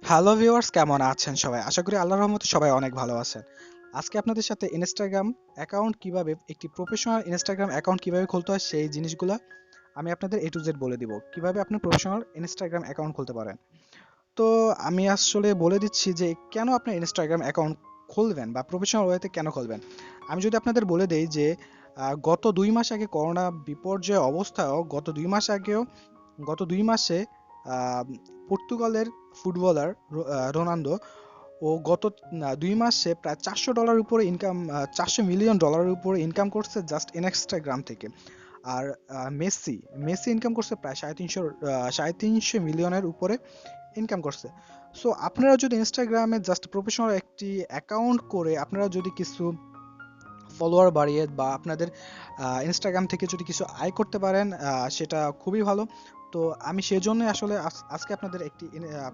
Hello viewers, কেমন আছেন সবাই? আশা করি আল্লাহর রহমতে সবাই অনেক ভালো আছেন। আজকে আপনাদের সাথে ইনস্টাগ্রাম অ্যাকাউন্ট কিভাবে একটি প্রফেশনাল ইনস্টাগ্রাম অ্যাকাউন্ট কিভাবে খুলতে হয় সেই জিনিসগুলা আমি আপনাদের এ টু জেড বলে দিব। কিভাবে আপনি প্রফেশনাল ইনস্টাগ্রাম অ্যাকাউন্ট খুলতে পারেন। তো আমি আসলে বলে দিচ্ছি যে কেন আপনি ইনস্টাগ্রাম অ্যাকাউন্ট খুলবেন বা প্রফেশনাল ওয়েতে কেন খুলবেন। আমি যদি আপনাদের বলে দেই যে গত ২ মাস আগে করোনা বিপর্যয় অবস্থায়ও গত ২ মাসে আহ, পর্তুগালের ফুটবলার রোনালদো ও গত ২ মাসে প্রায় $৪০০ উপরে ইনকাম, $৪০০ মিলিয়ন উপরে ইনকাম করছে জাস্ট ইনস্টাগ্রাম থেকে। আর মেসি মেসি ইনকাম করছে প্রায় সাড়ে তিনশো মিলিয়নের উপরে ইনকাম করছে। সো আপনারা যদি ইনস্টাগ্রামে জাস্ট প্রফেশনাল একটি অ্যাকাউন্ট করে আপনারা যদি কিছু ফলোয়ার বাড়িয়ে বা আপনাদের ইনস্টাগ্রাম থেকে যদি কিছু আয় করতে পারেন, সেটা খুবই ভালো। তো আমি সেজন্য আসলে আজকে আপনাদের একটি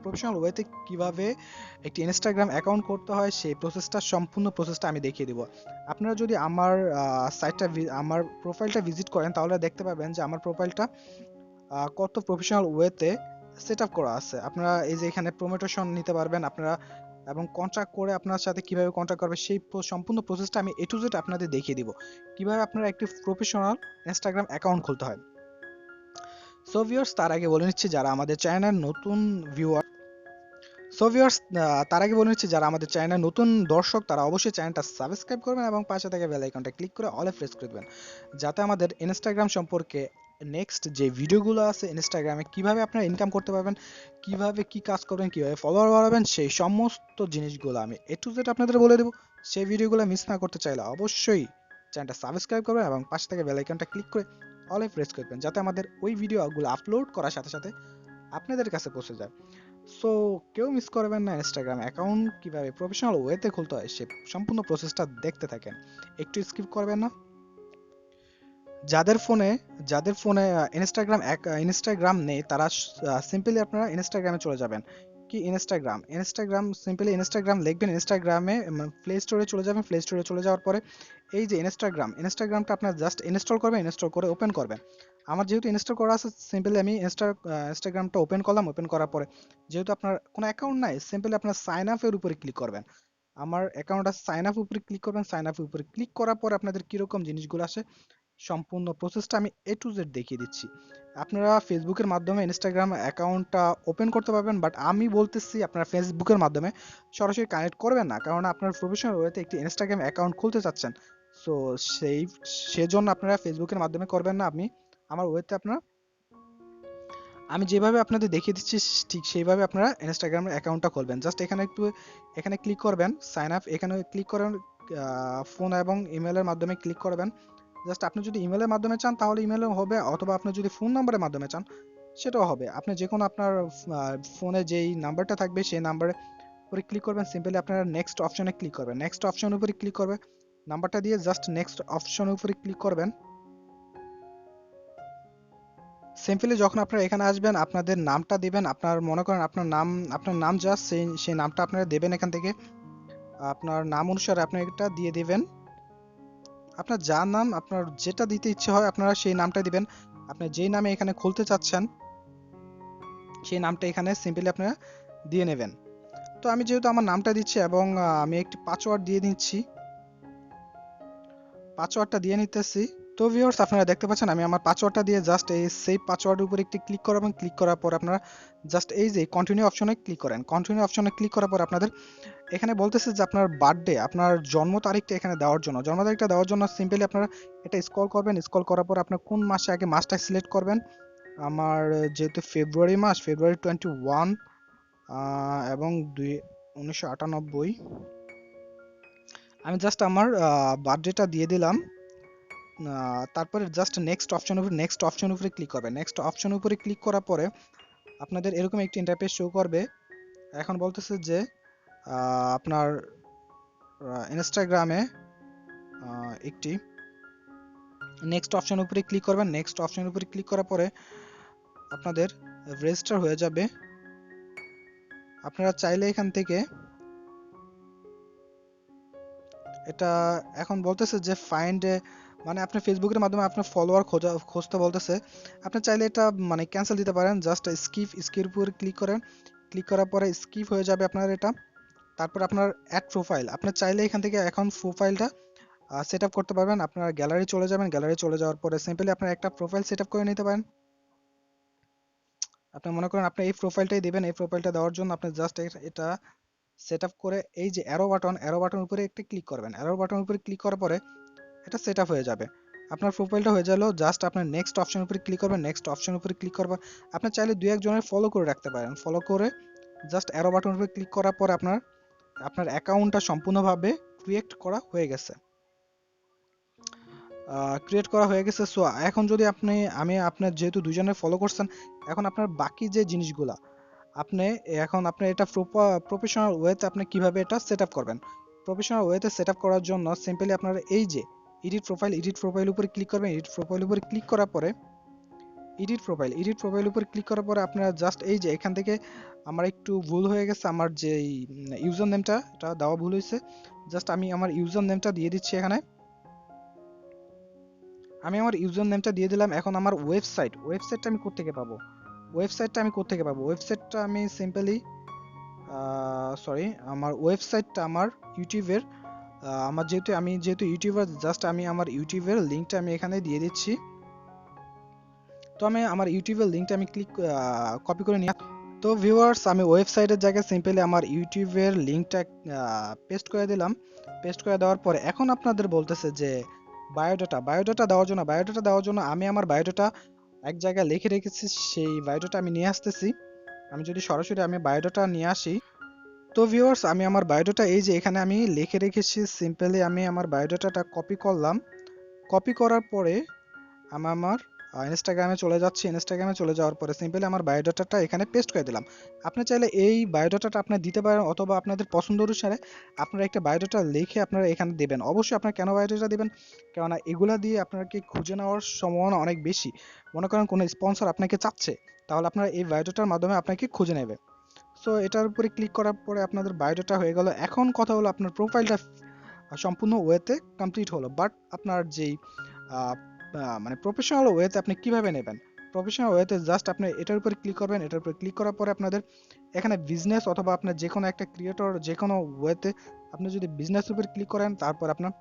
প্রফেশনাল ওয়েতে কিভাবে একটি ইনস্টাগ্রাম অ্যাকাউন্ট করতে হয় সেই সম্পূর্ণ প্রসেসটা আমি দেখিয়ে দিব। আপনারা যদি আমার আমার প্রোফাইলটা ভিজিট করেন তাহলে দেখতে পাবেন যে আমার প্রোফাইলটা কত প্রফেশনাল ওয়েতে সেট আপ করা আছে। আপনারা এই যে এখানে প্রমোটেশন নিতে পারবেন আপনারা, এবং কন্ট্রাক্ট করে আপনার সাথে কিভাবে কন্ট্রাক্ট করবে সেই সম্পূর্ণ প্রসেসটা আমি এ টু জেড আপনাদের দেখিয়ে দিব কিভাবে আপনারা একটি প্রফেশনাল ইনস্টাগ্রাম অ্যাকাউন্ট খুলতে হয়। সো ভিউয়ার্স, তার আগে বলে নিচ্ছি যারা আমাদের চ্যানেলের নতুন ভিউয়ার সো ভিউয়ার্স তার আগে বলে নিচ্ছি যারা আমাদের চ্যানেলের নতুন দর্শক তারা অবশ্যই চ্যানেলটা সাবস্ক্রাইব করবেন এবং পাশে থাকা বেল আইকনটা ক্লিক করে অলে প্রেস করে দেবেন, যাতে আমাদের ইনস্টাগ্রাম সম্পর্কে নেক্সট যে ভিডিওগুলো আছে ইনস্টাগ্রামে কিভাবে আপনারা ইনকাম করতে পারবেন, কিভাবে কি কাজ করবেন, কিভাবে ফলোয়ার বাড়াবেন সেই সমস্ত জিনিসগুলো আমি এ টু জেড আপনাদের বলে দেবো। সেই ভিডিওগুলো মিস না করতে চাইলে অবশ্যই চ্যানেলটা সাবস্ক্রাইব করবেন এবং পাশে থাকা বেল আইকনটা ক্লিক করে অলে প্রেস করবেন, যাতে আমাদের ওই ভিডিওগুলো আপলোড করার সাথে সাথে আপনাদের কাছে পৌঁছে যায়। সো কেউ মিস করবেন না, ইনস্টাগ্রাম অ্যাকাউন্ট কিভাবে প্রফেশনাল ওয়েতে খুলতে হয় সে সম্পূর্ণ প্রসেসটা দেখতে থাকেন, একটু স্কিপ করবেন না। যাদের ফোনে যাদের ফোনে ইনস্টাগ্রাম নেই তারা সিম্পলি আপনারা ইনস্টাগ্রামে চলে যাবেন। কি ইনস্টাগ্রাম সিম্পলি ইনস্টাগ্রাম লিখবেন, ইনস্টাগ্রামে প্লে স্টোরে চলে যাবেন। প্লে স্টোরে চলে যাওয়ার পরে এই যে ইনস্টাগ্রামটা আপনার জাস্ট ইনস্টল করবেন, ইনস্টল করে ওপেন করবেন। আমার যেহেতু ইনস্টল করা আছে সিম্পলি আমি ইনস্টাগ্রামটা ওপেন করলাম। ওপেন করার পরে যেহেতু আপনার কোনো অ্যাকাউন্ট নাই সিম্পলি আপনার সাইন আপের উপরে ক্লিক করবেন। আমার অ্যাকাউন্ট আছে, সাইন আপ উপরে ক্লিক করবেন। সাইন আপ উপরে ক্লিক করার পরে আপনাদের কিরকম জিনিসগুলো আসে সম্পূর্ণ প্রসেসটা আমি এ টু জেড দেখিয়ে দিচ্ছি। আপনারা ফেসবুকের মাধ্যমে ইনস্টাগ্রাম অ্যাকাউন্টটা ওপেন করতে পারবেন, বাট আমি বলতেছি আপনারা ফেসবুকের মাধ্যমে সরাসরি কানেক্ট করবেন না, কারণ আপনার প্রফেশনাল ওয়েতে একটি ইনস্টাগ্রাম অ্যাকাউন্ট খুলতে চাচ্ছেন। সো সেই সেজন্য আপনারা ফেসবুকের মাধ্যমে করবেন না। আমার ওয়েতে আমি যেভাবে আপনাদের দেখিয়ে দিচ্ছি ঠিক সেইভাবে আপনারা ইনস্টাগ্রামের অ্যাকাউন্টটা খুলবেন। জাস্ট এখানে ক্লিক করবেন, সাইন আপ এখানে ক্লিক করেন, ফোন এবং ইমেলের মাধ্যমে ক্লিক করবেন। জাস্ট আপনি যদি ইমেলের মাধ্যমে চান তাহলে ইমেলও হবে, অথবা আপনি যদি ফোন নাম্বারের মাধ্যমে চান সেটাও হবে। আপনি যে কোনো আপনার ফোনে যেই নাম্বারটা থাকবে সেই নাম্বারে উপরে ক্লিক করবেন। সিম্পলি আপনারা নেক্সট অপশনে ক্লিক করবেন। নেক্সট অপশন উপরে ক্লিক করবে, নাম্বারটা দিয়ে জাস্ট নেক্সট অপশন উপরে ক্লিক করবেন। সিম্পলি যখন আপনারা এখানে আসবেন আপনাদের নামটা দিবেন। আপনার মনে করেন আপনার নাম জাস্ট সেই নামটা আপনারা দেবেন এখান থেকে। আপনার নাম অনুসারে আপনি এটা দিয়ে দিবেন। আপনার যার নাম আপনার যেটা দিতে ইচ্ছে হয় আপনারা সেই নামটা দিবেন। আপনি যেই নামে এখানে খুলতে চাচ্ছেন সেই নামটা এখানে সিম্পলি আপনারা দিয়ে নেবেন। তো আমি যেহেতু আমার নামটা দিচ্ছি এবং আমি একটি পাসওয়ার্ড দিয়ে নিচ্ছি, পাসওয়ার্ডটা দিয়ে নিতেছি। তো ভিউয়ার্স, আপনারা দেখতে পাচ্ছেন আমি আমার পাসওয়ার্ডটা দিয়ে জাস্ট এই সেভ পাসওয়ার্ডের উপর একটি ক্লিক করবেন। ক্লিক করার পর আপনারা জাস্ট এই যে কন্টিনিউ অপশনে ক্লিক করেন। কন্টিনিউ অপশনে ক্লিক করার পর আপনাদের এখানে বলতেছে যে আপনার বার্থডে, আপনার জন্ম তারিখটা এখানে দেওয়ার জন্য, জন্ম তারিখটা দেওয়ার জন্য সিম্পলি আপনারা এটা স্ক্রল করবেন। স্ক্রল করার পর আপনার কোন মাসে আগে মাসটা সিলেক্ট করবেন। আমার যেহেতু ফেব্রুয়ারি 21 এবং 1998, আমি জাস্ট আমার বার্থডেটা দিয়ে দিলাম। তারপরে জাস্ট নেক্সট অপশন উপরে ক্লিক করবেন। নেক্সট অপশন উপরে ক্লিক করার পরে আপনাদের এরকম একটি ইন্টারফেস শো করবে। এখন বলতেছে যে আপনার ইনস্টাগ্রামে একটি নেক্সট অপশন উপরে ক্লিক করবেন। নেক্সট অপশন উপরে ক্লিক করার পরে আপনাদের রেজিস্টার হয়ে যাবে। আপনারা চাইলে এখান থেকে এটা এখন বলতেছে যে ফাইন্ড, মানে আপনার ফেসবুকের মাধ্যমে আপনার ফলোয়ার খুঁজতে বলতেছে। আপনি চাইলে এটা মানে ক্যান্সেল দিতে পারেন। জাস্ট স্কিপ উপর ক্লিক করেন। ক্লিক করার পরে স্কিপ হয়ে যাবে আপনার এটা। তারপর আপনার অ্যাড প্রোফাইল, আপনার চাইলে এখান থেকে এখন প্রোফাইলটা সেট আপ করতে পারবেন। আপনার গ্যালারি চলে যাবেন, গ্যালারি চলে যাওয়ার পরে সিম্পলি আপনার একটা প্রোফাইল সেট আপ করে নিতে পারেন। আপনি মনে করেন আপনি এই প্রোফাইলটাই দিবেন, এই প্রোফাইলটা দেওয়ার জন্য আপনি জাস্ট এটা সেট আপ করে এই যে অ্যারো বাটন উপরে একটা ক্লিক করবেন। অ্যারো বাটন উপরে ক্লিক করার পরে এটা সেট আপ হয়ে যাবে। আপনার প্রোফাইলটা হয়ে গেল, জাস্ট আপনার নেক্সট অপশন উপরে ক্লিক করবেন, নেক্সট অপশন উপরে ক্লিক করবেন। আপনি চাইলে দুই একজনের ফলো করে রাখতে পারেন, ফলো করে জাস্ট অ্যারো বাটন উপরে ক্লিক করার পর আপনার আপনার অ্যাকাউন্টটা সম্পূর্ণভাবে ক্রিয়েট করা হয়ে গেছে। সো এখন যদি আমি আপনার যেহেতু দুজনের ফলো করছেন, এখন আপনার বাকি যে জিনিসগুলা আপনি এখন আপনি এটা প্রফেশনাল ওয়েতে আপনি কিভাবে এটা সেট আপ করবেন। প্রফেশনাল ওয়েতে সেট আপ করার জন্য সিম্পলি আপনারা এই যে এডিট প্রোফাইল উপরে ক্লিক করবেন। এডিট প্রোফাইল উপরে ক্লিক করার পরে এডিট প্রোফাইল উপরে ক্লিক করার পরে আপনারা জাস্ট এই যে এখান থেকে আমার একটু ভুল হয়ে গেছে, আমার যে ইউজার নেমটা এটা দেওয়া ভুল হয়েছে। জাস্ট আমি আমার ইউজার নেমটা দিয়ে দিচ্ছি এখানে। আমি আমার ইউজার নেমটা দিয়ে দিলাম। এখন আমার ওয়েবসাইটটা আমি কোত্থেকে পাবো? ওয়েবসাইটটা আমি সিম্পলি সরি, আমার ওয়েবসাইটটা আমার ইউটিউবের আমি যেহেতু ইউটিউবার, জাস্ট আমি আমার ইউটিউবের লিংকটা আমি এখানে দিয়ে দিচ্ছি। তো আমি আমার ইউটিউবের লিংকটা আমি কপি করে নিয়ে, তো ভিউয়ার্স আমি ওয়েবসাইটের জায়গায় সিম্পলি আমার ইউটিউবের লিংকটা পেস্ট করে দিলাম। পেস্ট করে দেওয়ার পরে এখন আপনাদের বলতেছে যে বায়োডাটা দেওয়ার জন্য আমি আমার বায়োডাটা এক জায়গায় লিখে রেখেছি, সেই বায়োডাটা আমি নিয়ে আসতেছি। আমি যদি সরাসরি আমি বায়োডাটা নিয়ে আসি, তো ভিউয়ার্স আমি আমার বায়োডাটা এই যে এখানে আমি লিখে রেখেছি, সিম্পলি আমি আমার বায়োডাটাটা কপি করলাম। কপি করার পরে আমি আমার ইনস্টাগ্রামে চলে যাচ্ছি। ইনস্টাগ্রামে চলে যাওয়ার পরে সিম্পলি আমার বায়োডাটাটা এখানে পেস্ট করে দিলাম। আপনি চাইলে এই বায়োডাটাটা আপনি দিতে পারেন, অথবা আপনাদের পছন্দ অনুসারে আপনারা একটা বায়োডাটা লিখে আপনারা এখানে দেবেন। অবশ্যই আপনারা কেন বায়োডাটা দিবেন, কেননা এগুলা দিয়ে আপনাকে খুঁজে নেওয়ার সম্ভাবনা অনেক বেশি। মনে করেন কোনো স্পন্সর আপনাকে চাচ্ছে, তাহলে আপনারা এই বায়োডাটার মাধ্যমে আপনাকে খুঁজে নেবে। সো এটার উপরে ক্লিক করার পরে আপনাদের বায়োডাটা হয়ে গেল। এখন কথা হলো আপনার প্রোফাইলটা সম্পূর্ণ ওয়েতে কমপ্লিট হলো, বাট আপনার যেই আহ, মানে প্রফেশনাল ওয়েতে আপনি কিভাবে নেবেন? প্রফেশনাল ওয়েতে জাস্ট আপনি এটার উপরে ক্লিক করবেন। এটার উপরে ক্লিক করার পরে আপনাদের এখানে বিজনেস অথবা আপনার যে কোনো একটা ক্রিয়েটর যে কোনো ওয়েতে আপনি যদি বিজনেস উপরে ক্লিক করেন, তারপর আপনার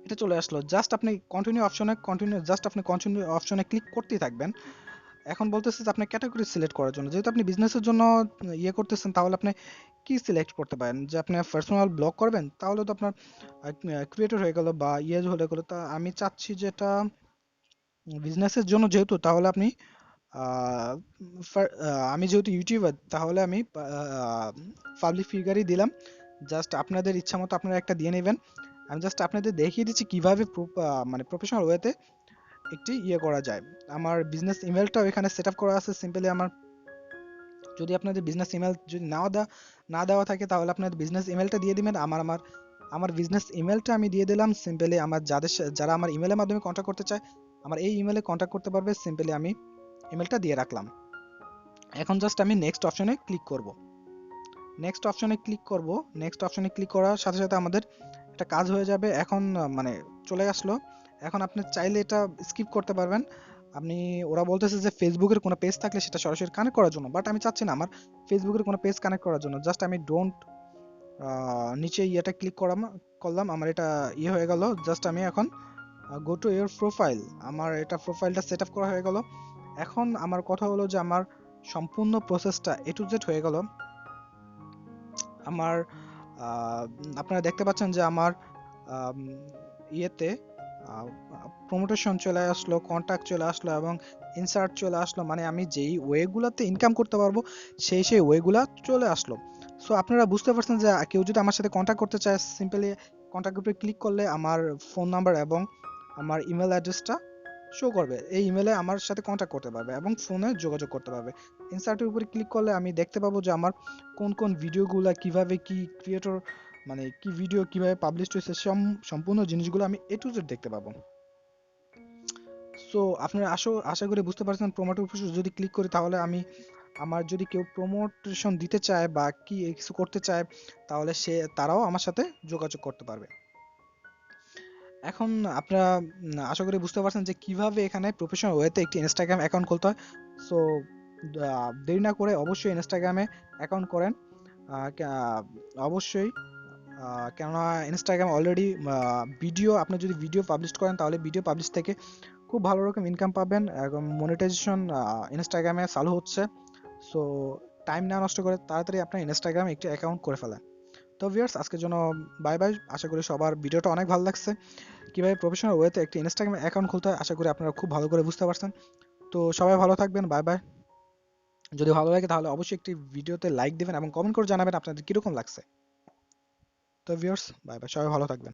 এটা চলে আসলো। জাস্ট আপনি কন্টিনিউ অপশনে ক্লিক করতেই থাকবেন। এখন বলতেছে যে আপনি ক্যাটাগরি সিলেক্ট করার জন্য, যেহেতু আপনি বিজনেসের জন্য ইয়ে করতেছেন, তাহলে আপনি কি সিলেক্ট করতে পারেন? যে আপনি পার্সোনাল ব্লগ করবেন, তাহলে তো আপনার ক্রিয়েটর হয়ে গেল বা ইয়ে হয়ে গেল। তা আমি চাচ্ছি যেটা বিজনেসের জন্য যেহেতু, তাহলে আপনি আহ, আমি যেহেতু ইউটিউবার, তাহলে আমি পাবলিক ফিগারই দিলাম। জাস্ট আপনাদের ইচ্ছা মতো আপনারা একটা দিয়ে নেবেন। আমি জাস্ট আপনাদের দেখিয়ে দিচ্ছি কিভাবে মানে প্রফেশনাল ওয়েতে একটি ইয়ে করা যায়। আমার বিজনেস ইমেলটাও এখানে সেট আপ করা আছে। সিম্পলি যদি আপনাদের বিজনেস ইমেল যদি না দেওয়া থাকে, তাহলে আপনাদের বিজনেস ইমেলটা দিয়ে দিবেন। আমার বিজনেস ইমেলটা আমি দিয়ে দিলাম। সিম্পলি যারা আমার ইমেলের মাধ্যমে কন্ট্যাক্ট করতে চায়, আমার এই ইমেলে কন্ট্যাক্ট করতে পারবে। সিম্পলি আমি ইমেলটা দিয়ে রাখলাম। এখন জাস্ট আমি নেক্সট অপশনে ক্লিক করব। নেক্সট অপশনে ক্লিক করার সাথে সাথে আমাদের একটা কাজ হয়ে যাবে। এখন মানে চলে আসলো। এখন আপনি চাইলে এটা স্কিপ করতে পারবেন। আপনি ওরা বলতেছে যে ফেসবুকের কোনো পেজ থাকলে সেটা সরাসরি কানেক্ট করার জন্য, বাট আমি চাচ্ছি না আমার ফেসবুকের কোনো পেজ কানেক্ট করার জন্য। জাস্ট আমি ডোন্ট নিচে ইয়েটা করলাম, আমার এটা ইয়ে হয়ে গেল। জাস্ট আমি এখন গো টু ইওর প্রোফাইল, আমার এটা প্রোফাইলটা সেট আপ করা হয়ে গেল। এখন আমার কথা হলো যে আমার সম্পূর্ণ প্রসেসটা এ টু জেড হয়ে গেল। আমার আপনারা দেখতে পাচ্ছেন যে আমার আম, ইয়েতে প্রমোটেশন চলে আসলো, কন্টাক্ট চলে আসলো এবং ইনসার্ট চলে আসলো। মানে আমি যেই ওয়েগুলোতে ইনকাম করতে পারবো সেই ওয়েগুলা চলে আসলো। সো আপনারা বুঝতে পারছেন যে কেউ যদি আমার সাথে কন্টাক্ট করতে চায়, সিম্পলি কন্টাক্ট গ্রুপে ক্লিক করলে আমার ফোন নাম্বার এবং আমার ইমেল অ্যাড্রেসটা শো করবে। এই ইমেলে আমার সাথে কন্টাক্ট করতে পারবে এবং ফোনে যোগাযোগ করতে পারবে। ইনসার্টের উপরে ক্লিক করলে আমি দেখতে পাবো যে আমার কোন কোন ভিডিওগুলা কিভাবে কি ক্রিয়েটর মানে কি ভিডিও কিভাবে পাবলিশ হয়েছে, সম্পূর্ণ জিনিসগুলো আমি এ টু জেড দেখতে পাবো। সো আপনারা আশা করি বুঝতে পারছেন। প্রমোটের উপর যদি ক্লিক করি, তাহলে আমার যদি কেউ প্রমোটেশন দিতে চায় বা কি কিছু করতে চায়, তাহলে তারাও আমার সাথে যোগাযোগ করতে পারবে। এখন আপনারা আশা করি বুঝতে পারছেন যে কিভাবে এখানে প্রফেশনাল ওয়েতে একটি ইনস্টাগ্রাম অ্যাকাউন্ট খুলতে হয়। সো দেরি না করে অবশ্যই ইনস্টাগ্রামে অ্যাকাউন্ট করেন। অবশ্যই, কেননা ইনস্টাগ্রাম অলরেডি আপনি যদি ভিডিও পাবলিশ করেন তাহলে ভিডিও পাবলিশ থেকে খুব ভালো রকম ইনকাম পাবেন এবং মনিটাইজেশন ইনস্টাগ্রামে চালু হচ্ছে। সো টাইম না নষ্ট করে তাড়াতাড়ি আপনার ইনস্টাগ্রামে একটি অ্যাকাউন্ট করে ফেলেন। তো ভিউয়ার্স, আজকের জন্য বাই বাই। আশা করি সবার ভিডিওটা অনেক ভালো লাগছে। কিভাবে প্রফেশনাল ওয়েতে একটি ইনস্টাগ্রাম অ্যাকাউন্ট খুলতে হয় আশা করি আপনারা খুব ভালো করে বুঝতে পারছেন। তো সবাই ভালো থাকবেন, বাই বাই। যদি ভালো লাগে তাহলে অবশ্যই একটি ভিডিওতে লাইক দিবেন এবং কমেন্ট করে জানাবেন আপনাদের কিরকম লাগছে। তো ভিউয়ার্স, বাই বাই, সবাই ভালো থাকবেন।